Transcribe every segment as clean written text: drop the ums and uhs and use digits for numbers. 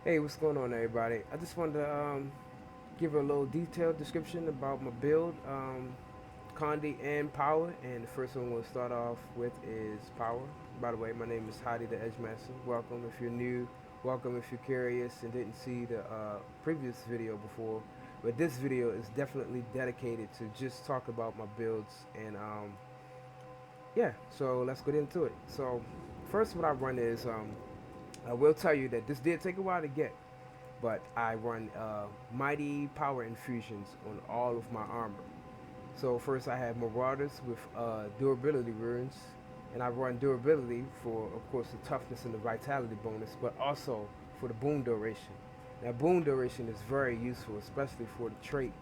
Hey, what's going on, everybody? I just wanted to give a little detailed description about my build, Condi and Power. And the first one we'll start off with is Power. By the way, my name is Hadi, the Edge Master. Welcome if you're new. Welcome if you're curious and didn't see the previous video before. But this video is definitely dedicated to just talk about my builds and yeah. So let's get into it. So first, what I run is I will tell you that this did take a while to get, but I run mighty power infusions on all of my armor. So first I have Marauders with durability runes, and I run durability for, of course, the toughness and the vitality bonus, but also for the boon duration. Now boon duration is very useful, especially for the trait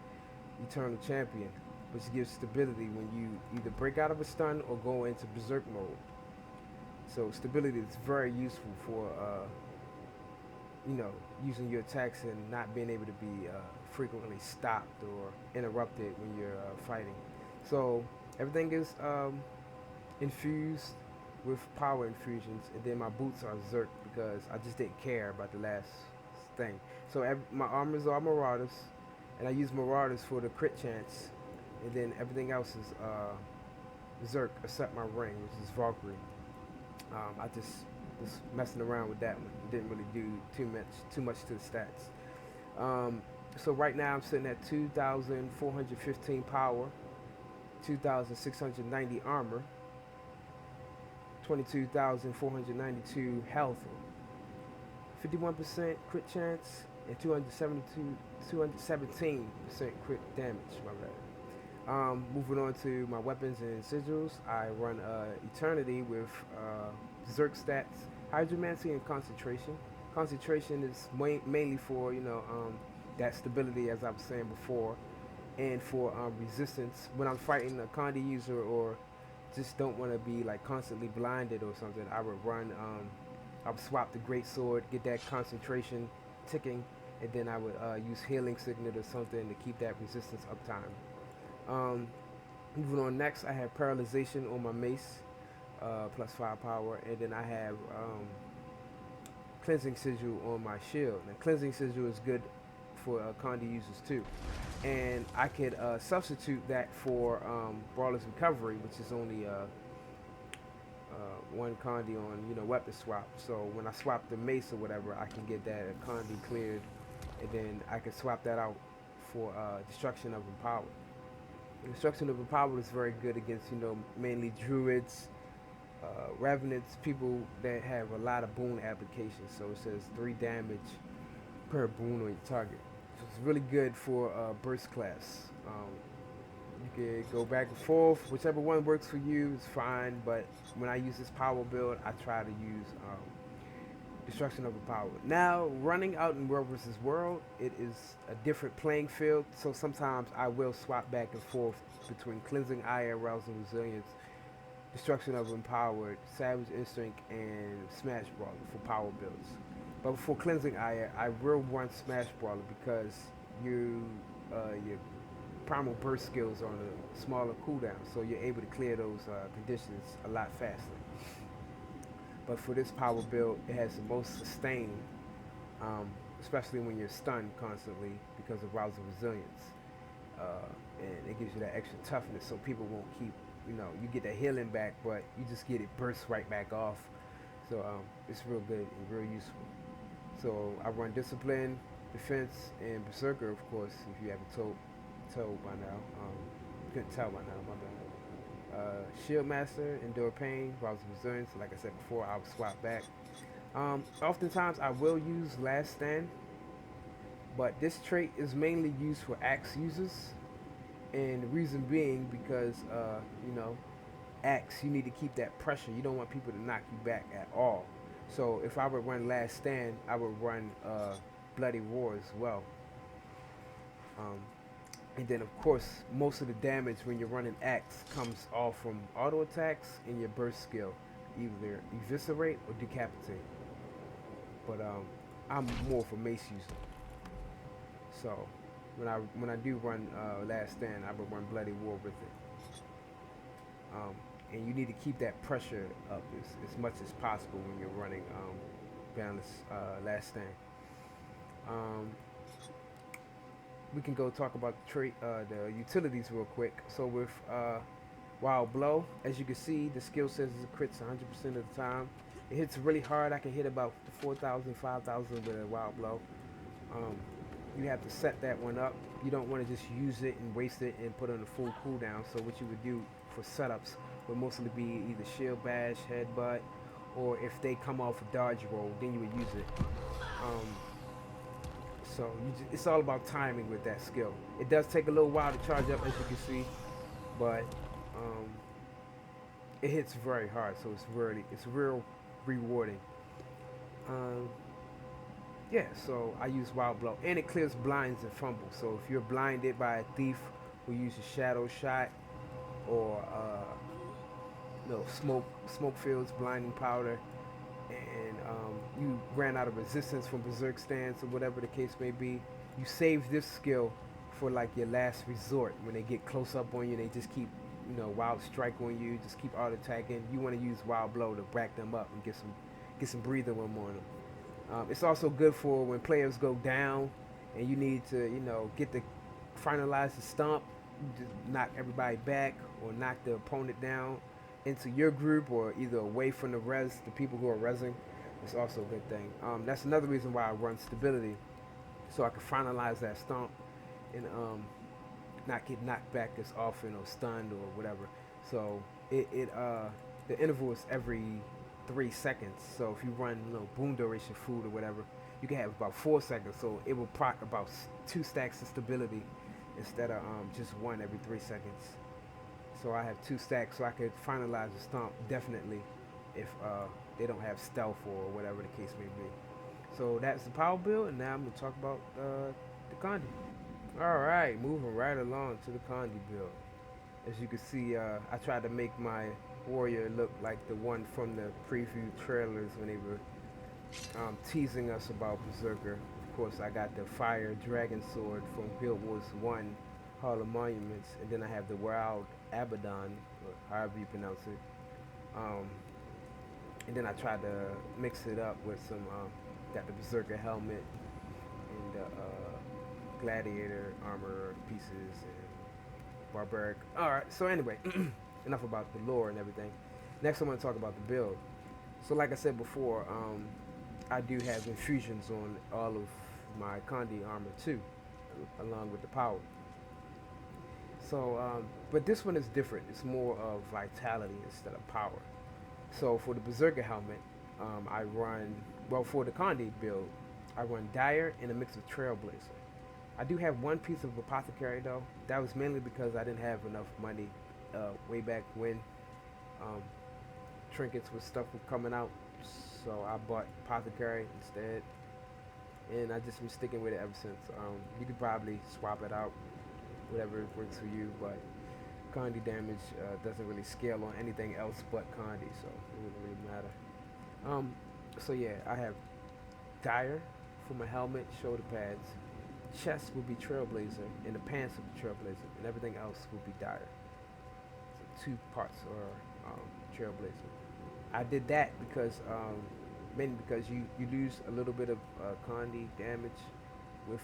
Eternal Champion, which gives stability when you either break out of a stun or go into Berserk mode. So stability is very useful for using your attacks and not being able to be frequently stopped or interrupted when you're fighting. So everything is infused with power infusions, and then my boots are Zerk because I just didn't care about the last thing. So my armors are Marauders, and I use Marauders for the crit chance, and then everything else is Zerk except my ring, which is Valkyrie. I just was messing around with that one. Didn't really do too much to the stats. So right now I'm sitting at 2,415 power, 2,690 armor, 22,492 health, 51% crit chance, and 217% crit damage. My bad. Moving on to my weapons and sigils, I run Eternity with Zerk stats, Hydromancy, and Concentration. Concentration is mainly for that stability, as I was saying before, and for resistance when I'm fighting a Condi user or just don't want to be like constantly blinded or something. I would run. I would swap the Great Sword, get that concentration ticking, and then I would use Healing Signet or something to keep that resistance uptime. Um, Moving on next, I have Paralyzation on my mace, plus 5 power, and then I have Cleansing Sigil on my shield. Now, Cleansing Sigil is good for Condi users too, and I could substitute that for Brawler's Recovery, which is only one Condi on weapon swap. So when I swap the mace or whatever, I can get that Condi cleared, and then I can swap that out for Destruction of Empower. Destruction of Empower is very good against mainly druids, revenants, people that have a lot of boon applications. So it says 3 damage per boon on your target. So it's really good for burst class. You can go back and forth, whichever one works for you is fine. But when I use this power build, I try to use Destruction of a Power. Now, running out in World versus World, it is a different playing field. So sometimes I will swap back and forth between Cleansing Eye, Arousing Resilience, Destruction of Empowered, Savage Instinct, and Smash Brawler for power builds. But for Cleansing Eye, I will run Smash Brawler because your primal burst skills are on a smaller cooldown, so you're able to clear those conditions a lot faster. But for this power build, it has the most sustain, um, especially when you're stunned constantly because of rousing resilience. And it gives you that extra toughness, so people won't keep, you get that healing back, but you just get it burst right back off. So it's real good and real useful. So I run Discipline, Defense, and Berserker, of course, if you haven't told by now. You couldn't tell by now, my bad. Shield Master, Endure Pain, Rousing Resilience. Like I said before, I'll swap back. Oftentimes, I will use Last Stand, but this trait is mainly used for axe users, and the reason being because axe, you need to keep that pressure. You don't want people to knock you back at all. So if I would run Last Stand, I would run Bloody Roar as well. Um, And then, of course, most of the damage when you're running axe comes all from auto attacks and your burst skill, either eviscerate or decapitate. But I'm more of a mace user, so when I do run Last Stand, I would run Bloody War with it. And you need to keep that pressure up as much as possible when you're running Balance Last Stand. Um, we can go talk about the utilities real quick. So with Wild Blow, as you can see, the skill says it crits 100% of the time. It hits really hard. I can hit about 4,000, 5,000 with a Wild Blow. Um, you have to set that one up. You don't want to just use it and waste it and put on a full cooldown. So what you would do for setups would mostly be either shield bash, headbutt, or if they come off a dodge roll, then you would use it. Um, so it's all about timing with that skill. It does take a little while to charge up, as you can see, but um, it hits very hard. So it's real rewarding. Um, yeah, so I use Wild Blow, and it clears blinds and fumbles. So if you're blinded by a thief who uses Shadow Shot or no smoke fields, blinding powder, and you ran out of resistance from Berserk stance or whatever the case may be, you save this skill for like your last resort. When they get close up on you, they just keep wild strike on you, just keep auto attacking. You want to use Wild Blow to back them up and get some breathing room on them. It's also good for when players go down and you need to get the finalize the stomp, just knock everybody back or knock the opponent down into your group or either away from the people who are resing. It's also a good thing. That's another reason why I run stability, so I can finalize that stomp and not get knocked back as often or stunned or whatever. So the interval is every 3 seconds. So if you run boom duration food or whatever, you can have about 4 seconds. So it will proc about 2 stacks of stability instead of just one every 3 seconds. So I have 2 stacks, so I could finalize the stomp definitely if they don't have stealth or whatever the case may be. So that's the power build, and now I'm gonna talk about the Condi. All right, moving right along to the Condi build. As you can see, I tried to make my warrior look like the one from the preview trailers when they were teasing us about Berserker. Of course, I got the Fire Dragon Sword from Guild Wars 1 Hall of Monuments, and then I have the Wild Abaddon, or however you pronounce it. And then I tried to mix it up with some, got the Berserker helmet and the Gladiator armor pieces and Barbaric. Alright, so anyway, enough about the lore and everything. Next, I'm going to talk about the build. So, like I said before, I do have infusions on all of my Condi armor too, along with the power. So, but this one is different. It's more of vitality instead of power. So, for the Berserker helmet, I run, well, for the Condi build, I run Dire and a mix of Trailblazer. I do have one piece of Apothecary though. That was mainly because I didn't have enough money way back when trinkets with stuff was coming out. So I bought Apothecary instead. And I just been sticking with it ever since. You could probably swap it out, whatever works for you, but Condi damage doesn't really scale on anything else but Condi, so it wouldn't really matter. So yeah, I have Dire for my helmet, shoulder pads. Chest will be Trailblazer, and the pants will be Trailblazer, and everything else will be Dire. So 2 parts are Trailblazer. I did that because mainly because you lose a little bit of Condi damage with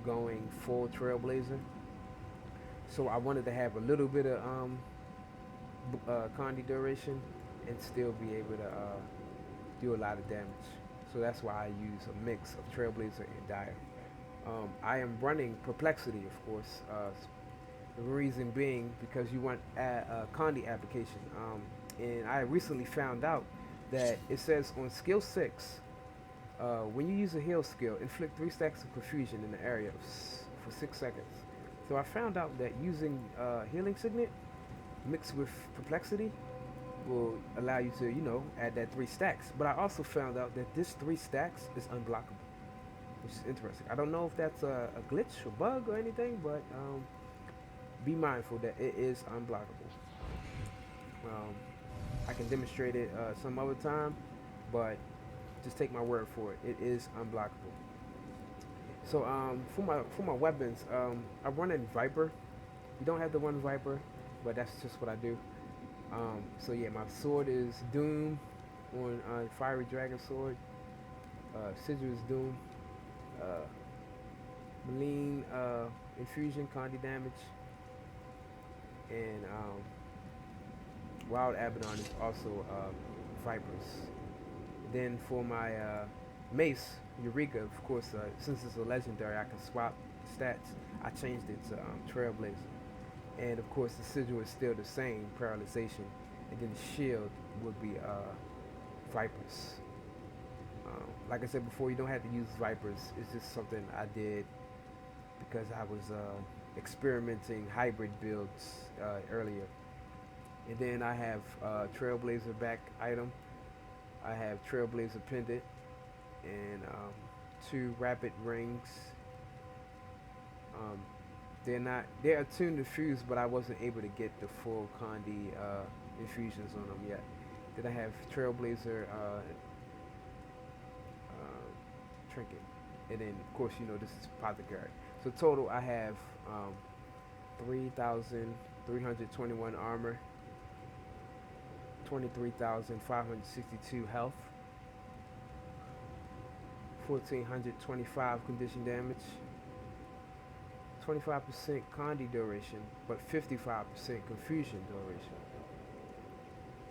going full Trailblazer. So I wanted to have a little bit of Condi duration and still be able to do a lot of damage. So that's why I use a mix of Trailblazer and Dire. I am running Perplexity, of course. The reason being because you want a Condi application. And I recently found out that it says on skill 6, when you use a heal skill, inflict 3 stacks of confusion in the area for 6 seconds. So I found out that using Healing Signet mixed with Perplexity will allow you to, add that 3 stacks. But I also found out that this 3 stacks is unblockable, which is interesting. I don't know if that's a glitch or bug or anything, but be mindful that it is unblockable. I can demonstrate it some other time, but just take my word for it. It is unblockable. So for my weapons, I run in Viper. You don't have to run Viper, but that's just what I do. So yeah, my sword is Doom on Fiery Dragon Sword. Sigil is Doom. Uh, Malign infusion, Condi damage, and Wild Abaddon is also Vipers. Then for my Mace, Eureka, of course, since it's a legendary, I can swap stats. I changed it to Trailblazer. And of course, the sigil is still the same, Paralyzation. And then the shield would be Vipers. Like I said before, you don't have to use Vipers. It's just something I did because I was experimenting hybrid builds earlier. And then I have Trailblazer back item. I have Trailblazer pendant and two rapid rings. Um, they're attuned to fuse, but I wasn't able to get the full Condi infusions on them yet. Then I have Trailblazer trinket, and then of course this is apothecary. So total I have 3,321 armor, 23,562 health, 1,425 condition damage, 25% Condi duration, but 55% confusion duration.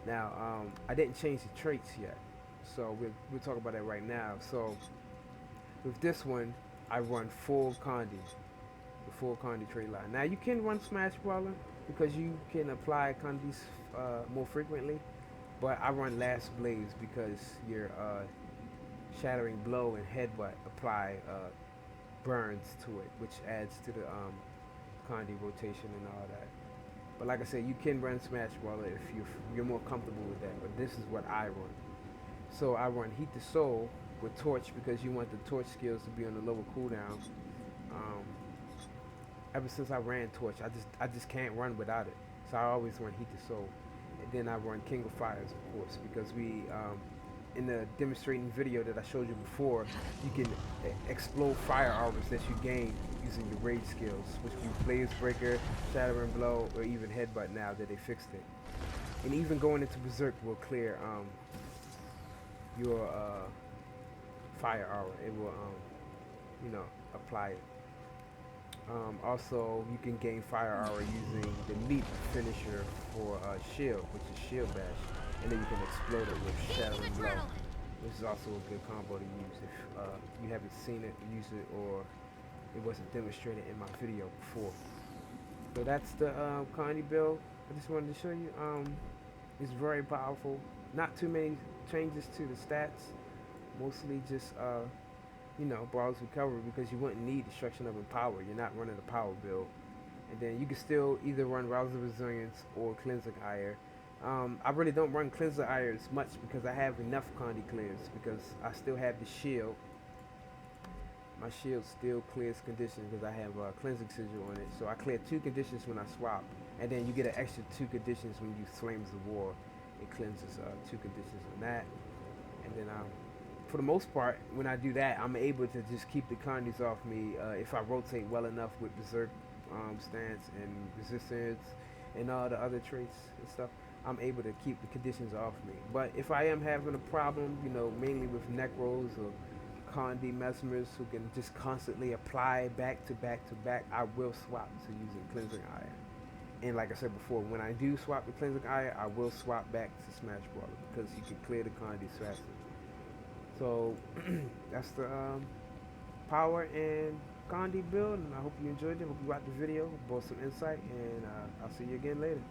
Now, I didn't change the traits yet, so we'll talk about that right now. So with this one, I run full Condi, the full Condi trait line. Now you can run Smash Brawler because you can apply Condis more frequently, but I run Last Blaze because your Shattering Blow and Headbutt apply burns to it, which adds to the Condi rotation and all that. But like I said, you can run Smash Brawler if you're more comfortable with that. But this is what I run. So I run Heat the Soul with Torch because you want the Torch skills to be on the lower cooldown. Ever since I ran Torch, I just can't run without it. So I always run Heat the Soul, and then I run King of Fires, of course, because we in the demonstrating video that I showed you before, you can explode fire auras that you gain using your rage skills, which can be Blaze Breaker, Shattering Blow, or even Headbutt now that they fixed it. And even going into Berserk will clear your fire aura. It will, apply it. Also, you can gain fire aura using the leap finisher for shield, which is Shield Bash, and then you can explode it with Shattering Blow, which is also a good combo to use if you haven't seen it, use it, or it wasn't demonstrated in my video before. So that's the Condi build. I just wanted to show you. It's very powerful. Not too many changes to the stats. Mostly just Brawl's Recovery, because you wouldn't need Destruction of Empower. You're not running a power build. And then you can still either run Rouse of Resilience or Cleansing Ire. I really don't run Cleansing Ire as much because I have enough Condi clears, because I still have the shield. My shield still clears conditions because I have a cleansing sigil on it. So I clear 2 conditions when I swap, and then you get an extra 2 conditions when you Flames of War. It cleanses 2 conditions on that. And then for the most part, when I do that, I'm able to just keep the Condis off me if I rotate well enough with Berserk stance and resistance and all the other traits and stuff. I'm able to keep the conditions off me. But if I am having a problem, mainly with Necros or Condi Mesmers who can just constantly apply back to back to back, I will swap to using Cleansing Ire. And like I said before, when I do swap the Cleansing Ire, I will swap back to Smash Brawler because you can clear the Condis faster. So that's the power and Condi build, and I hope you enjoyed it. Hope you watched the video, brought some insight, and I'll see you again later.